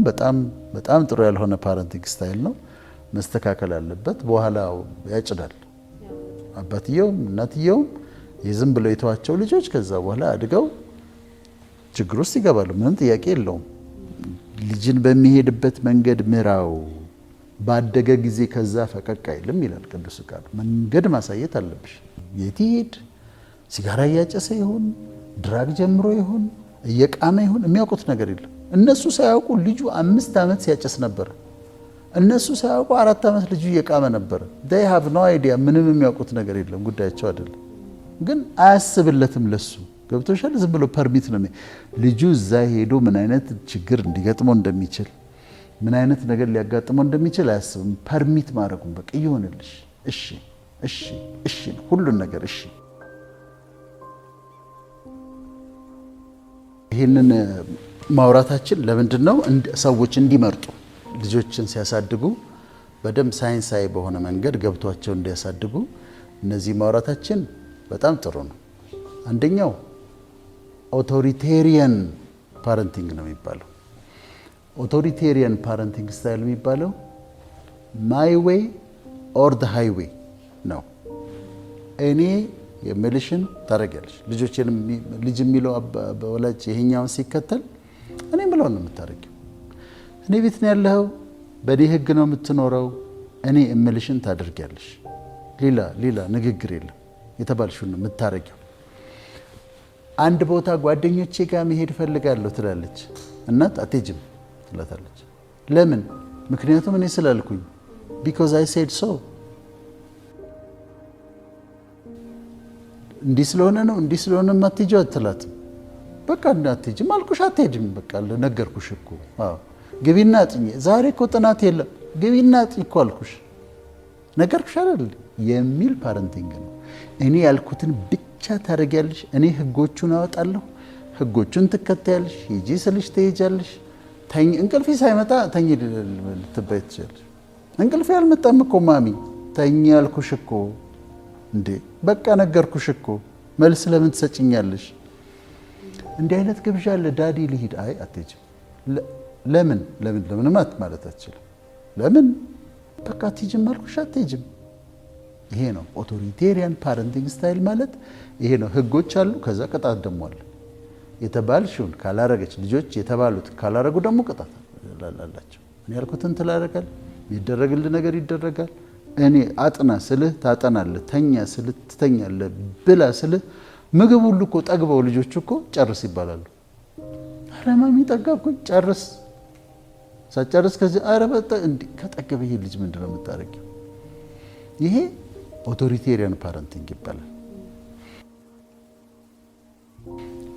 በጣም በጣም ጥሩ ያልሆነ ፓረንቲንግ ስታይል ነው። መስተካከል አለበት። በኋላ ያጭዳል አባትየውም እናትየውም የዝም ብለው የተዋቸው ልጆች ከዛ በኋላ አድገው ችግር ውስጥ ይገባሉ። ምንም ጥያቄ የለውም። ልጅን በሚሄድበት መንገድ ምራው፣ ባደገ ጊዜ ከዛ ፈቀቅ አይልም ይላል ቅዱስ ቃል። መንገድ ማሳየት አለብሽ። የት ይሄድ፣ ሲጋራ እያጨሰ ይሁን ድራግ ጀምሮ ይሁን እየቃመ ይሁን የሚያውቁት ነገር የለም። እነሱ ሳያውቁ ልጁ 5 ዓመት ሲያጨስ ነበር። እነሱ ሳያውቁ 4 ዓመት ልጁ እየቃመ ነበር። they have no idea። ምንም የሚያውቁት ነገር የለም። ጉዳያቸው አይደለም። ግን አያስብለትም ለሱ። ገብቶሻል? ዝም ብሎ ፐርሚት ነው። ልጁ እዛ ሄዶ ምን አይነት ችግር እንዲገጥመው እንደሚችል ምን አይነት ነገር ሊያጋጥመው እንደሚችል አያስብም። ፐርሚት ማድረጉን በቃ ይሆንልሽ፣ እሺ እሺ እሺ ነው ሁሉን ነገር እሺ። ይሄንን ማውራታችን ለምንድን ነው? ሰዎች እንዲመርጡ ልጆችን ሲያሳድጉ በደንብ ሳይንሳዊ በሆነ መንገድ ገብቷቸው እንዲያሳድጉ እነዚህ ማውራታችን በጣም ጥሩ ነው። አንደኛው ኦቶሪቴሪያን ፓረንቲንግ ነው የሚባለው። ኦቶሪቴሪያን ፓረንቲንግ ስታይል የሚባለው ማይ ዌይ ኦር ዘ ሃይዌይ ነው። እኔ የምልሽን ታደርጊያለሽ። ልጅ የሚለው በወላጅ ይሄኛውን ሲከተል እኔ ብለው ነው የምታደርጊው። እኔ ቤት ነው ያለኸው፣ በእኔ ህግ ነው የምትኖረው፣ እኔ እምልሽን ታደርጊያለሽ። ሌላ ንግግር የለም። የተባልሽውን ነው የምታደርጊው። አንድ ቦታ ጓደኞቼ ጋር መሄድ ፈልጋለሁ ትላለች እናት፣ አትሄጂም ትላታለች። ለምን? ምክንያቱም እኔ ስላልኩኝ because I said so። እንዲህ ስለሆነ ነው እንዲህ ስለሆነ ማትሄጂው አትላትም። በቃ እንዳትሄጂም አልኩሽ አትሄጂም። በቃ ነገርኩሽ እኮ። አዎ ግቢና አጥኚ። ዛሬ እኮ ጥናት የለም ግቢና አጥኚ እኮ አልኩሽ ነገርኩሽ አይደል የሚል ፓረንቲንግ ነው። እኔ ያልኩትን ብቻ ታደርጊያለሽ። እኔ ህጎቹን አወጣለሁ፣ ህጎቹን ትከታያለሽ። ሂጂ ስልሽ ትሄጃለሽ። ተኝ እንቅልፊ ሳይመጣ ተኝ ልትባይ ትችላለሽ። እንቅልፊ አልመጣም እኮ ማሚ ተኝ ያልኩሽ እኮ። እንዴ በቃ ነገርኩሽ እኮ መልስ ለምን ትሰጭኛለሽ? እንዲህ አይነት ግብዣ አለ ዳዲ ልሂድ። አይ አትሄጂም። ለምን ማለት አትችልም። ለምን በቃ አትሄጂም አልኩሽ አትሄጂም። ይሄ ነው ኦቶሪቴሪያን ፓረንቲንግ ስታይል ማለት ይሄ ነው። ህጎች አሉ፣ ከዛ ቅጣት ደግሞ አለ። የተባልሽውን ካላረገች ልጆች የተባሉት ካላረጉ ደግሞ ቅጣት አላቸው። እኔ ያልኩትን ትላረጋል፣ የሚደረግልህ ነገር ይደረጋል። እኔ አጥና ስልህ ታጠናለህ፣ ተኛ ስልህ ትተኛለህ፣ ብላ ስልህ ምግብ ሁሉ እኮ ጠግበው ልጆች እኮ ጨርስ ይባላሉ። ኧረ ማሚ ጠገብኩኝ፣ ጨርስ። ሳጨርስ ከዚህ ኧረ በጣ እንዴ ከጠገበ ይሄ ልጅ ምንድነው የምታረጊው? ይሄ ኦቶሪቴሪያን ፓረንቲንግ ይባላል።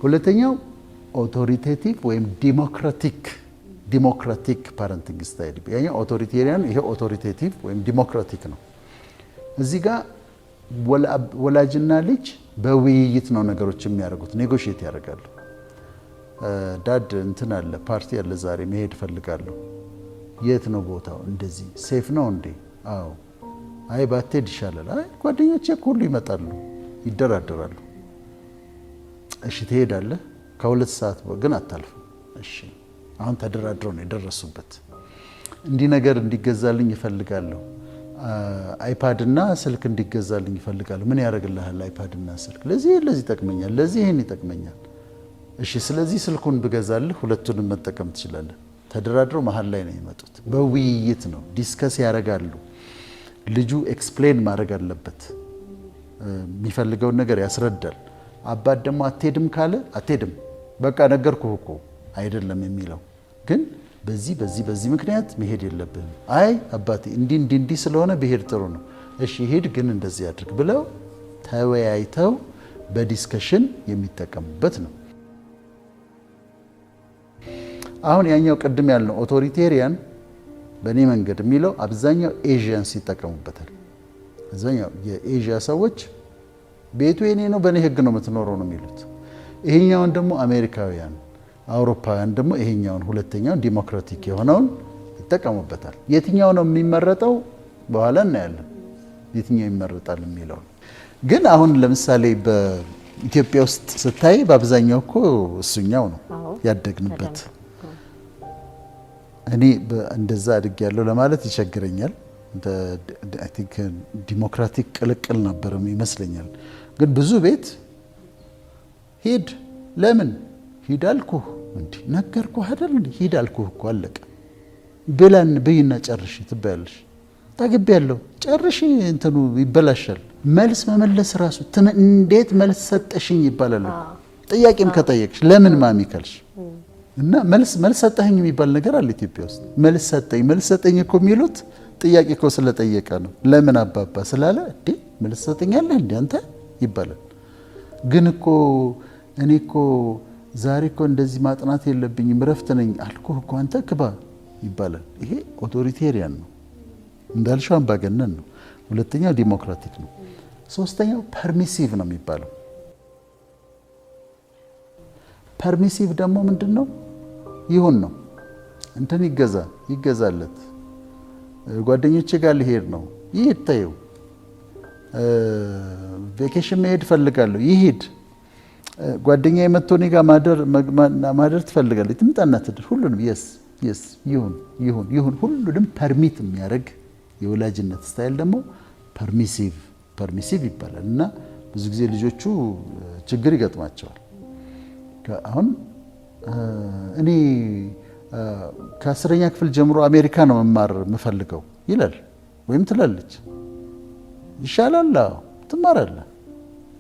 ሁለተኛው ኦቶሪቴቲቭ ወይም ዲሞክራቲክ ፓረንቲንግ ስታይል። ያኛው ኦቶሪቴሪያን፣ ይሄ ኦቶሪቴቲቭ ወይም ዲሞክራቲክ ነው። እዚህ ጋር ወላጅና ልጅ በውይይት ነው ነገሮች የሚያደርጉት፣ ኔጎሽየት ያደርጋሉ። ዳድ እንትን አለ ፓርቲ አለ ዛሬ መሄድ ፈልጋለሁ። የት ነው ቦታው? እንደዚህ ሴፍ ነው እንዴ? አዎ። አይ ባትሄድ ይሻላል። አይ ጓደኞቼ ሁሉ ይመጣሉ፣ ይደራደራሉ። እሺ ትሄዳለህ፣ ከ2 ሰዓት ግን አታልፍም። እሺ አሁን ተደራድረው ነው የደረሱበት። እንዲህ ነገር እንዲገዛልኝ ይፈልጋለሁ፣ አይፓድ እና ስልክ እንዲገዛልኝ ይፈልጋለሁ። ምን ያደርግልሃል አይፓድ እና ስልክ? ለዚህ ይጠቅመኛል፣ ለዚህ ይሄን ይጠቅመኛል። እሺ ስለዚህ ስልኩን ብገዛልህ ሁለቱንም መጠቀም ትችላለህ። ተደራድረው መሀል ላይ ነው የመጡት። በውይይት ነው ዲስከስ ያደርጋሉ። ልጁ ኤክስፕሌን ማድረግ አለበት፣ የሚፈልገውን ነገር ያስረዳል። አባት ደግሞ አትሄድም ካለ አትሄድም፣ በቃ ነገርኩህ እኮ አይደለም የሚለው ግን በዚህ ምክንያት መሄድ የለብህም። አይ አባቴ እንዲህ ስለሆነ ብሄድ ጥሩ ነው። እሺ ሄድ፣ ግን እንደዚህ አድርግ ብለው ተወያይተው በዲስከሽን የሚጠቀሙበት ነው። አሁን ያኛው ቅድም ያልነው ኦቶሪቴሪያን በእኔ መንገድ የሚለው አብዛኛው ኤዥያንስ ይጠቀሙበታል። አብዛኛው የኤዥያ ሰዎች ቤቱ የኔ ነው በእኔ ህግ ነው የምትኖረው ነው የሚሉት። ይሄኛውን ደግሞ አሜሪካውያን፣ አውሮፓውያን ደግሞ ይሄኛውን ሁለተኛውን ዲሞክራቲክ የሆነውን ይጠቀሙበታል። የትኛው ነው የሚመረጠው በኋላ እናያለን፣ የትኛው ይመረጣል የሚለው። ግን አሁን ለምሳሌ በኢትዮጵያ ውስጥ ስታይ በአብዛኛው እኮ እሱኛው ነው ያደግንበት። እኔ እንደዛ አድግ ያለው ለማለት ይቸግረኛል። አይ ቲንክ ዲሞክራቲክ ቅልቅል ነበር ይመስለኛል። ግን ብዙ ቤት ሂድ፣ ለምን ሂድ አልኩህ እንዴ ነገርኩህ አይደል እንዴ ሂድ አልኩህ እኮ አለቀ። ብላን ብይና ጨርሽ ትባያለሽ። ታግብ ያለው ጨርሽ እንትኑ ይበላሻል። መልስ መመለስ ራሱ እንዴት መልስ ሰጠሽኝ ይባላል። ጥያቄም ከጠየቅሽ ለምን ማሚ ካልሽ እና መልስ ሰጠኝ የሚባል ነገር አለ ኢትዮጵያ ውስጥ። መልስ ሰጠኝ እኮ የሚሉት ጥያቄ እኮ ስለጠየቀ ነው። ለምን አባባ ስላለ እንዴ መልስ ሰጠኛለህ እንዴ አንተ ይባላል። ግን እኮ እኔ እኮ ዛሬ እኮ እንደዚህ ማጥናት የለብኝም ረፍት ነኝ አልኩህ እኮ አንተ ክባ ይባላል። ይሄ ኦቶሪቴሪያን ነው እንዳልሽው አምባገነን ነው። ሁለተኛው ዲሞክራቲክ ነው። ሶስተኛው ፐርሚሲቭ ነው የሚባለው። ፐርሚሲቭ ደግሞ ምንድነው? ይሁን ነው እንትን ይገዛለት ጓደኞቼ ጋር ሊሄድ ነው ይሄድ፣ ታየው ቬኬሽን መሄድ ፈልጋለሁ ይሄድ፣ ጓደኛዬ መጥቶ እኔ ጋር ማደር ትፈልጋለች ትምጣና ትድር፣ ሁሉንም የስ ይሁን ሁሉንም ፐርሚት የሚያደርግ የወላጅነት ስታይል ደግሞ ፐርሚሲቭ ይባላል። እና ብዙ ጊዜ ልጆቹ ችግር ይገጥማቸዋል። አሁን እኔ ከ10ኛ ክፍል ጀምሮ አሜሪካ ነው መማር የምፈልገው ይላል ወይም ትላለች። ይሻላል፣ ትማራለህ፣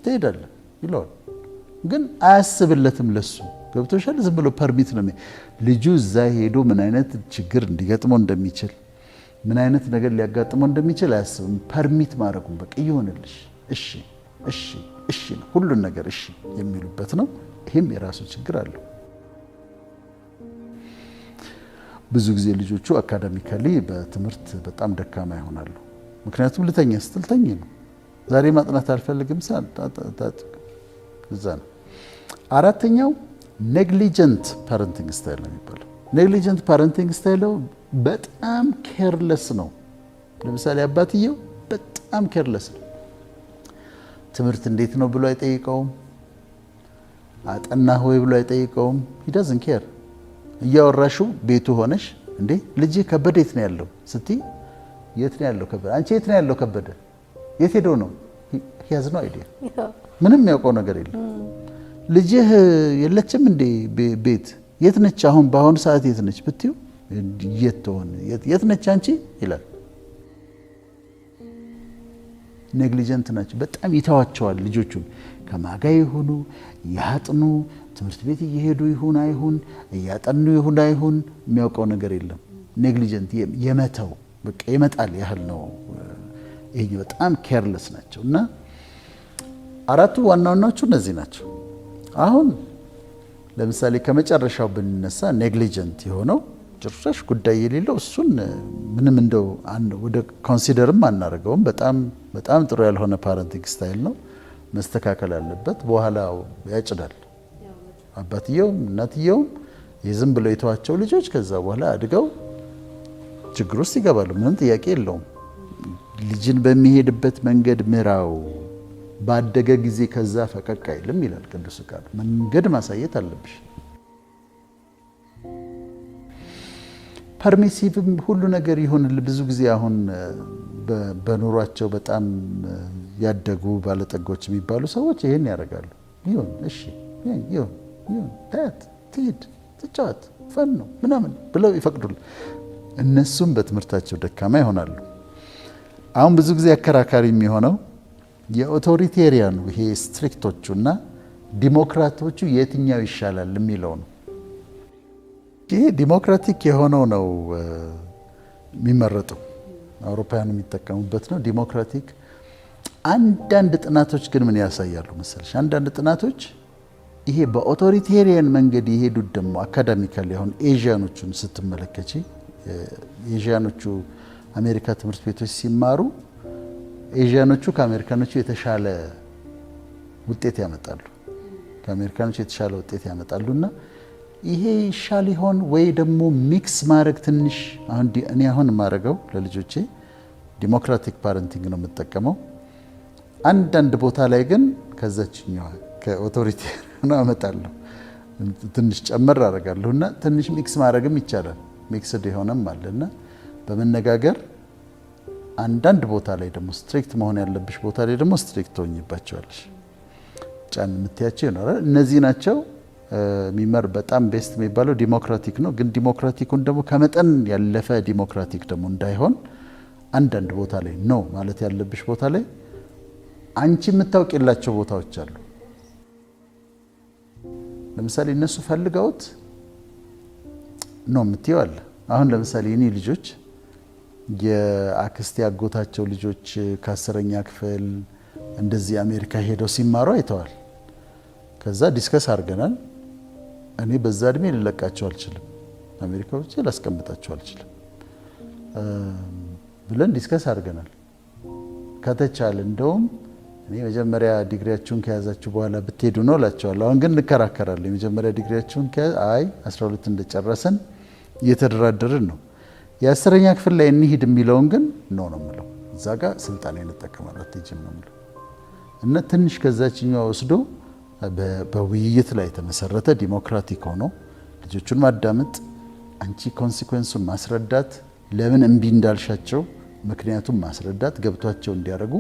ትሄዳለህ ይለዋል። ግን አያስብለትም ለሱ ገብቶሻል። ዝም ብሎ ፐርሚት ነው ልጁ እዛ ሄዶ ምን አይነት ችግር እንዲገጥመው እንደሚችል ምን አይነት ነገር ሊያጋጥመው እንደሚችል አያስብም። ፐርሚት ማድረጉም በቃ ይሆንልሽ እሺ ነው ሁሉን ነገር እሺ የሚሉበት ነው። ይሄም የራሱ ችግር አለው። ብዙ ጊዜ ልጆቹ አካዳሚካሊ በትምህርት በጣም ደካማ ይሆናሉ። ምክንያቱም ልተኛ ስትል ተኝ ነው። ዛሬ ማጥናት አልፈልግም እዛ ነው። አራተኛው ኔግሊጀንት ፓረንቲንግ ስታይል ነው የሚባለው። ኔግሊጀንት ፓረንቲንግ ስታይል በጣም ኬርለስ ነው። ለምሳሌ አባትየው በጣም ኬርለስ ነው። ትምህርት እንዴት ነው ብሎ አይጠይቀውም። አጠናህ ወይ ብሎ አይጠይቀውም። ሂ ዳዝንት ኬር። እያወራሽው ቤቱ ሆነሽ እንዴ ልጅ ከበደ የት ነው ያለው ስትይ የት ነው ያለው ከበደ? አንቺ የት ነው ያለው ከበደ? የት ሄዶ ነው? ሂ ሃዝ ኖ አይዲያ። ምንም ያውቀው ነገር የለም። ልጅህ የለችም እንዴ ቤት? የት ነች አሁን በአሁኑ ሰዓት የት ነች ብትዩ የት ነች አንቺ ይላል። ኔግሊጀንት ናቸው። በጣም ይተዋቸዋል ልጆቹን። ከማጋ ይሁኑ ያጥኑ፣ ትምህርት ቤት እየሄዱ ይሁን አይሁን፣ እያጠኑ ይሁን አይሁን የሚያውቀው ነገር የለም። ኔግሊጀንት የመተው በቃ የመጣል ያህል ነው። ይሄ በጣም ኬርለስ ናቸው። እና አራቱ ዋና ዋናዎቹ እነዚህ ናቸው። አሁን ለምሳሌ ከመጨረሻው ብንነሳ ኔግሊጀንት የሆነው ጭራሽ ጉዳይ የሌለው እሱን ምንም እንደው ወደ ኮንሲደርም አናደርገውም። በጣም ጥሩ ያልሆነ ፓረንቲንግ ስታይል ነው፣ መስተካከል አለበት። በኋላ ያጭዳል አባትየውም እናትየውም የዝም ብለው የተዋቸው ልጆች ከዛ በኋላ አድገው ችግር ውስጥ ይገባሉ። ምንም ጥያቄ የለውም። ልጅን በሚሄድበት መንገድ ምራው፣ ባደገ ጊዜ ከዛ ፈቀቅ አይልም ይላል ቅዱስ ቃል። መንገድ ማሳየት አለብሽ። ፐርሚሲቭም ሁሉ ነገር ይሁንል። ብዙ ጊዜ አሁን በኑሯቸው በጣም ያደጉ ባለጠጎች የሚባሉ ሰዎች ይሄን ያደርጋሉ። ይሁን እሺ፣ ይሁን ታያት፣ ትሂድ፣ ትጫወት፣ ፈን ነው ምናምን ብለው ይፈቅዱል። እነሱም በትምህርታቸው ደካማ ይሆናሉ። አሁን ብዙ ጊዜ አከራካሪ የሚሆነው የኦቶሪቴሪያኑ ይሄ ስትሪክቶቹና ዲሞክራቶቹ የትኛው ይሻላል የሚለው ነው። ይሄ ዲሞክራቲክ የሆነው ነው የሚመረጠው። አውሮፓውያን የሚጠቀሙበት ነው ዲሞክራቲክ። አንዳንድ ጥናቶች ግን ምን ያሳያሉ መሰለሽ? አንዳንድ ጥናቶች ይሄ በኦቶሪቴሪያን መንገድ የሄዱት ደግሞ አካዳሚካሊ አሁን ኤዥያኖቹን ስትመለከቺ ኤዥያኖቹ አሜሪካ ትምህርት ቤቶች ሲማሩ ኤዥያኖቹ ከአሜሪካኖቹ የተሻለ ውጤት ያመጣሉ። ከአሜሪካኖቹ የተሻለ ውጤት ያመጣሉና ይሄ ይሻል ይሆን ወይ ደግሞ ሚክስ ማድረግ ትንሽ እኔ አሁን የማደርገው ለልጆቼ ዲሞክራቲክ ፓረንቲንግ ነው የምጠቀመው። አንዳንድ ቦታ ላይ ግን ከዛችኛዋ ከኦቶሪቴሪያን አመጣለሁ ትንሽ ጨመር አደርጋለሁና ትንሽ ሚክስ ማድረግም ይቻላል። ሚክስድ የሆነም አለና በመነጋገር አንዳንድ ቦታ ላይ ደግሞ ስትሪክት መሆን ያለብሽ ቦታ ላይ ደግሞ ስትሪክት ትሆኝባቸዋለሽ። ጫን የምትያቸው ይኖራል። እነዚህ ናቸው የሚመር በጣም ቤስት የሚባለው ዲሞክራቲክ ነው። ግን ዲሞክራቲኩን ደግሞ ከመጠን ያለፈ ዲሞክራቲክ ደግሞ እንዳይሆን አንዳንድ ቦታ ላይ ነው ማለት ያለብሽ ቦታ ላይ አንቺ የምታውቂላቸው ቦታዎች አሉ። ለምሳሌ እነሱ ፈልገውት ነው የምትይው አለ። አሁን ለምሳሌ እኔ ልጆች የአክስቴ ያጎታቸው ልጆች ከ10ኛ ክፍል እንደዚህ አሜሪካ ሄደው ሲማሩ አይተዋል። ከዛ ዲስከስ አድርገናል። እኔ በዛ እድሜ ልለቃቸው አልችልም፣ አሜሪካ ውጭ ላስቀምጣቸው አልችልም ብለን ዲስከስ አድርገናል። ከተቻለ እንደውም እኔ መጀመሪያ ዲግሪያችሁን ከያዛችሁ በኋላ ብትሄዱ ነው እላቸዋለሁ። አሁን ግን እንከራከራለን። የመጀመሪያ ዲግሪያችሁን አይ 12 እንደጨረሰን እየተደራደርን ነው። የ10ኛ ክፍል ላይ እንሂድ የሚለውን ግን ነው የምለው። እዛ ጋር ስልጣን እንጠቀማለን አትሄጂም ነው የምለው እና ትንሽ ከዛችኛው ወስዶ በውይይት ላይ የተመሰረተ ዲሞክራቲክ ሆኖ ልጆቹን ማዳመጥ፣ አንቺ ኮንሲኩዌንሱን ማስረዳት፣ ለምን እምቢ እንዳልሻቸው ምክንያቱም ማስረዳት ገብቷቸው እንዲያደርጉ።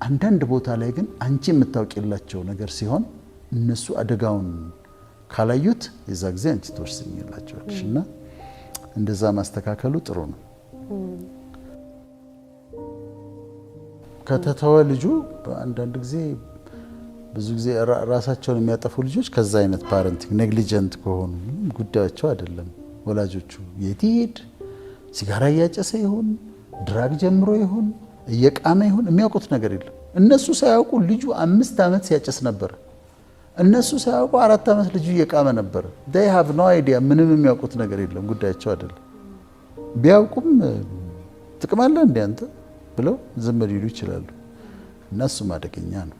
አንዳንድ ቦታ ላይ ግን አንቺ የምታውቂላቸው ነገር ሲሆን እነሱ አደጋውን ካላዩት የዛ ጊዜ አንቺ ትወስኝላቸዋለሽ እና እንደዛ ማስተካከሉ ጥሩ ነው። ከተተወ ልጁ አንዳንድ ጊዜ ብዙ ጊዜ ራሳቸውን የሚያጠፉ ልጆች ከዛ አይነት ፓረንቲንግ ኔግሊጀንት ከሆኑ ጉዳያቸው አይደለም። ወላጆቹ የት ይሄድ ሲጋራ እያጨሰ ይሁን ድራግ ጀምሮ ይሁን እየቃመ ይሁን የሚያውቁት ነገር የለም። እነሱ ሳያውቁ ልጁ 5 ዓመት ሲያጨስ ነበር። እነሱ ሳያውቁ 4 ዓመት ልጁ እየቃመ ነበር። they have no idea ምንም የሚያውቁት ነገር የለም። ጉዳያቸው አይደለም። ቢያውቁም ጥቅም አለ እንደ አንተ ብለው ዝም ሊሉ ይችላሉ። እነሱም አደገኛ ነው።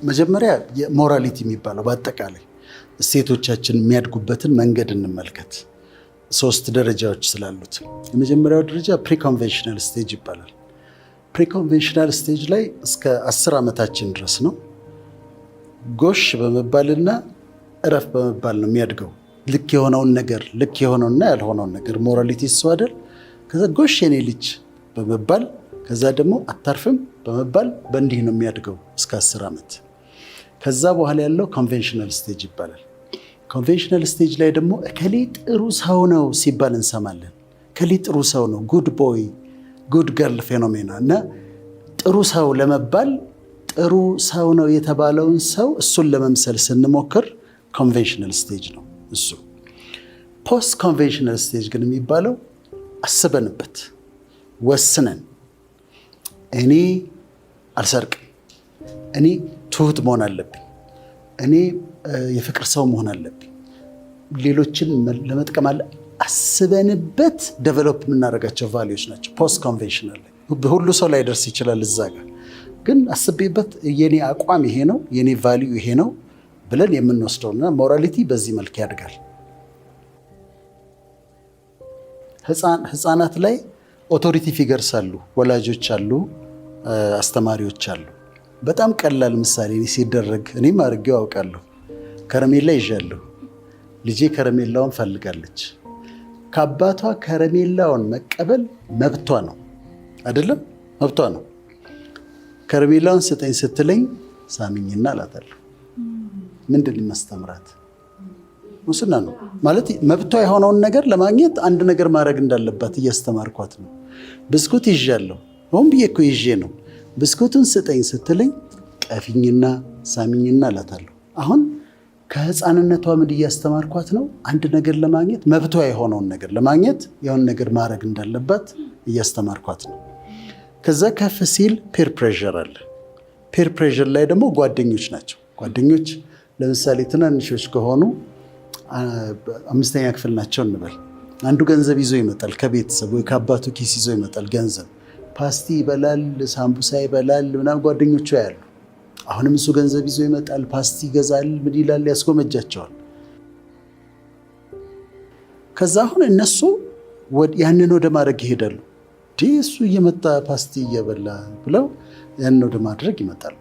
መጀመሪያ የሞራሊቲ የሚባለው በአጠቃላይ እሴቶቻችን የሚያድጉበትን መንገድ እንመልከት። 3 ደረጃዎች ስላሉት የመጀመሪያው ደረጃ ፕሪኮንቬንሽናል ስቴጅ ይባላል። ፕሪኮንቬንሽናል ስቴጅ ላይ እስከ 10 ዓመታችን ድረስ ነው። ጎሽ በመባልና እረፍ በመባል ነው የሚያድገው። ልክ የሆነውን ነገር ልክ የሆነውና ያልሆነውን ነገር ሞራሊቲ እሱ አይደል። ከዛ ጎሽ የኔ ልጅ በመባል ከዛ ደግሞ አታርፍም በመባል በእንዲህ ነው የሚያድገው እስከ 10 ዓመት። ከዛ በኋላ ያለው ኮንቬንሽናል ስቴጅ ይባላል። ኮንቬንሽናል ስቴጅ ላይ ደግሞ እከሌ ጥሩ ሰው ነው ሲባል እንሰማለን። እከሌ ጥሩ ሰው ነው፣ ጉድ ቦይ ጉድ ገርል ፌኖሜና እና ጥሩ ሰው ለመባል ጥሩ ሰው ነው የተባለውን ሰው እሱን ለመምሰል ስንሞክር ኮንቬንሽናል ስቴጅ ነው እሱ። ፖስት ኮንቬንሽናል ስቴጅ ግን የሚባለው አስበንበት ወስነን እኔ አልሰርቅም፣ እኔ ትሁት መሆን አለብኝ፣ እኔ የፍቅር ሰው መሆን አለብኝ፣ ሌሎችን ለመጥቀም አለ አስበንበት ዴቨሎፕ የምናደርጋቸው ቫልዩዎች ናቸው። ፖስት ኮንቬንሽናል ላይ ሁሉ ሰው ላይ ደርስ ይችላል። እዛ ጋር ግን አስቤበት የኔ አቋም ይሄ ነው፣ የኔ ቫልዩ ይሄ ነው ብለን የምንወስደውና ሞራሊቲ በዚህ መልክ ያድጋል። ህፃናት ላይ ኦቶሪቲ ፊገርስ አሉ፣ ወላጆች አሉ፣ አስተማሪዎች አሉ። በጣም ቀላል ምሳሌ ሲደረግ እኔም አድርጌው አውቃለሁ። ከረሜላ ይዣለሁ፣ ልጄ ከረሜላውን ፈልጋለች። ከአባቷ ከረሜላውን መቀበል መብቷ ነው አይደለም? መብቷ ነው። ከረሜላውን ስጠኝ ስትለኝ ሳሚኝና እላታለሁ። ምንድን ማስተምራት? ሙስና ነው ማለት መብቷ የሆነውን ነገር ለማግኘት አንድ ነገር ማድረግ እንዳለባት እያስተማርኳት ነው። ብስኩት ይዣለሁ፣ ሆን ብዬ እኮ ይዤ ነው። ብስኩቱን ስጠኝ ስትለኝ ቀፊኝና ሳሚኝና እላታለሁ። አሁን ከህፃንነቷ ምን እያስተማርኳት ነው? አንድ ነገር ለማግኘት መብቷ የሆነውን ነገር ለማግኘት የሆነ ነገር ማድረግ እንዳለባት እያስተማርኳት ነው። ከዛ ከፍ ሲል ፔር ፕሬዠር አለ። ፔር ፕሬዠር ላይ ደግሞ ጓደኞች ናቸው። ጓደኞች ለምሳሌ ትናንሾች ከሆኑ 5ኛ ክፍል ናቸው እንበል። አንዱ ገንዘብ ይዞ ይመጣል ከቤተሰብ ወይ ከአባቱ ኪስ ይዞ ይመጣል ገንዘብ። ፓስቲ ይበላል፣ ሳምቡሳ ይበላል ምናምን ጓደኞቹ ያሉ። አሁንም እሱ ገንዘብ ይዞ ይመጣል፣ ፓስቲ ይገዛል፣ ምን ይላል፣ ያስጎመጃቸዋል። ከዛ አሁን እነሱ ያንን ወደ ማድረግ ይሄዳሉ። እሱ እየመጣ ፓስቲ እየበላ ብለው ያንን ወደ ማድረግ ይመጣሉ።